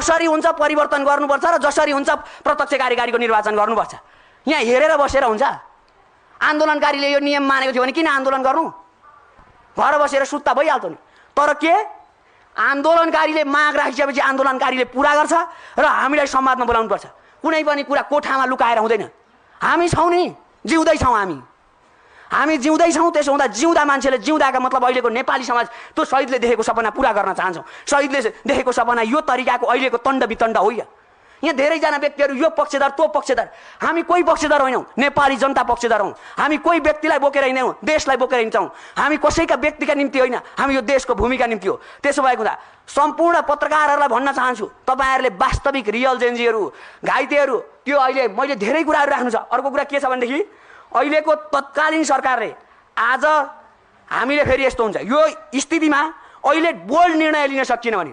जसरी हुन्छ परिवर्तन गर्नुपर्छ र जसरी हुन्छ प्रत्यक्ष कार्यकारीको निर्वाचन गर्नुपर्छ। यहाँ हेरेर बसेर हुन्छ? आन्दोलनकारीले यो नियम मानेको थियो भने किन आन्दोलन गर्नु? घर बसेर सुत्ता भइहाल्थ्यो नि। तर के आन्दोलनकारीले माग राखिसकेपछि आन्दोलनकारीले पुरा गर्छ र हामीलाई संवादमा बोलाउनुपर्छ। कुनै पनि कुरा कोठामा लुकाएर हुँदैन। हामी छौँ नि, जिउँदैछौँ हामी जिउँदैछौँ। त्यसो हुँदा जिउँदा मान्छेले जिउँदाका मतलब अहिलेको नेपाली समाज त्यो शहीदले देखेको सपना पुरा गर्न चाहन्छौँ। शहीदले देखेको सपना यो तरिकाको अहिलेको तण्ड वितण्ड होइन। यहाँ धेरैजना व्यक्तिहरू यो पक्षधर त्यो पक्षधर, हामी कोही पक्षधर होइनौँ। नेपाली जनता पक्षधर हौँ। हामी कोही व्यक्तिलाई बोकेर हिँड्दैनौँ, देशलाई बोकेर हिँड्छौँ। हामी कसैका व्यक्तिका निम्ति होइन, हामी यो देशको भूमिका निम्ति हो। त्यसो भएको हुँदा सम्पूर्ण पत्रकारहरूलाई भन्न चाहन्छु, तपाईँहरूले वास्तविक रियल जेन्जीहरू, घाइतेहरू, त्यो अहिले मैले धेरै कुराहरू राख्नु छ। अर्को कुरा के छ भनेदेखि अहिलेको तत्कालीन सरकारले आज हामीले फेरि यस्तो हुन्छ यो स्थितिमा अहिले बोल्ड निर्णय लिन सकिएन भने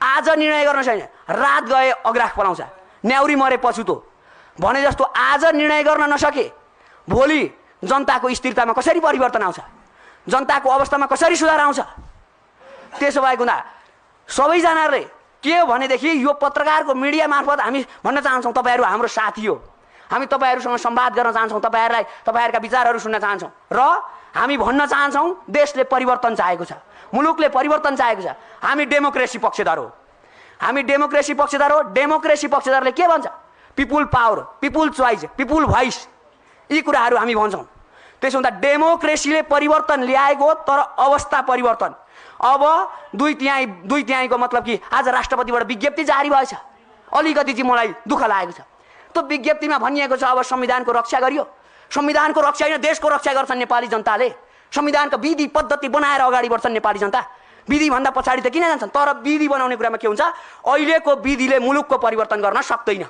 आज निर्णय गर्न छैन, रात गए अग्राख पलाउँछ, न्याउरी मरे पछुतो भने जस्तो आज निर्णय गर्न नसके भोलि जनताको स्थिरतामा कसरी परिवर्तन आउँछ, जनताको अवस्थामा कसरी सुधार आउँछ। त्यसो भएको हुँदा सबैजनाले के हो भनेदेखि यो पत्रकारको मिडिया मार्फत हामी भन्न चाहन्छौँ तपाईँहरू हाम्रो साथी हो। हामी तपाईँहरूसँग संवाद गर्न चाहन्छौँ, तपाईँहरूका विचारहरू सुन्न चाहन्छौँ र हामी भन्न चाहन्छौँ देशले परिवर्तन चाहेको छ, मुलुकले परिवर्तन चाहेको छ। हामी डेमोक्रेसी पक्षधर हो। डेमोक्रेसी पक्षधरले के भन्छ? People power, people choice, people voice, यी कुराहरू हामी भन्छौँ। त्यसो हुँदा डेमोक्रेसीले परिवर्तन ल्याएको हो, तर अवस्था परिवर्तन। अब दुई तिहाईको मतलब कि आज राष्ट्रपतिबाट विज्ञप्ति जारी भएछ, अलिकति चाहिँ मलाई दुःख लागेको छ। त्यो विज्ञप्तिमा भनिएको छ अब संविधानको रक्षा गरियो। संविधानको रक्षा होइन, देशको रक्षा गर्छन् नेपाली जनताले। संविधानको विधि पद्धति बनाएर अगाडि बढ्छन् नेपाली जनता। विधिभन्दा पछाडि त किन जान्छन्? तर विधि बनाउने कुरामा के हुन्छ, अहिलेको विधिले मुलुकको परिवर्तन गर्न सक्दैन।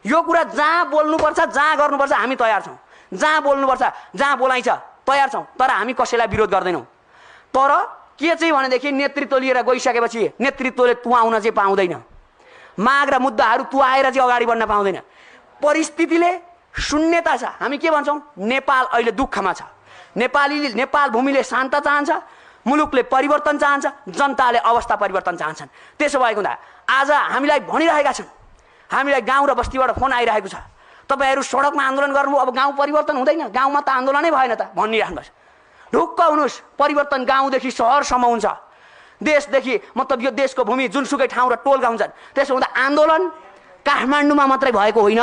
यो कुरा जहाँ बोल्नुपर्छ, जहाँ गर्नुपर्छ हामी तयार छौँ। जहाँ बोल्नुपर्छ, जहाँ बोलाइन्छ तयार छौँ। तर हामी कसैलाई विरोध गर्दैनौँ। तर के चाहिँ भनेदेखि नेतृत्व लिएर गइसकेपछि नेतृत्वले तुहाउन चाहिँ पाउँदैन। माग र मुद्दाहरू तुहाएर चाहिँ अगाडि बढ्न पाउँदैन। परिस्थितिले शून्यता छ। हामी के भन्छौँ? नेपाल अहिले दुःखमा छ। नेपाल भूमिले शान्त चाहन्छ, मुलुकले परिवर्तन चाहन्छ, जनताले अवस्था परिवर्तन चाहन्छन्। त्यसो भएको हुँदा आज हामीलाई भनिरहेका छन्, हामीलाई गाउँ र बस्तीबाट फोन आइरहेको छ, तपाईँहरू सडकमा आन्दोलन गर्नुभयो, अब गाउँ परिवर्तन हुँदैन, गाउँमा त आन्दोलनै भएन त भनिराख्नुहोस्। ढुक्क हुनुहोस्, परिवर्तन गाउँदेखि सहरसम्म हुन्छ। देशदेखि मतलब यो देशको भूमि जुनसुकै ठाउँ र टोलका हुन्छन्। त्यसो हुँदा आन्दोलन काठमाडौँमा मात्रै भएको होइन,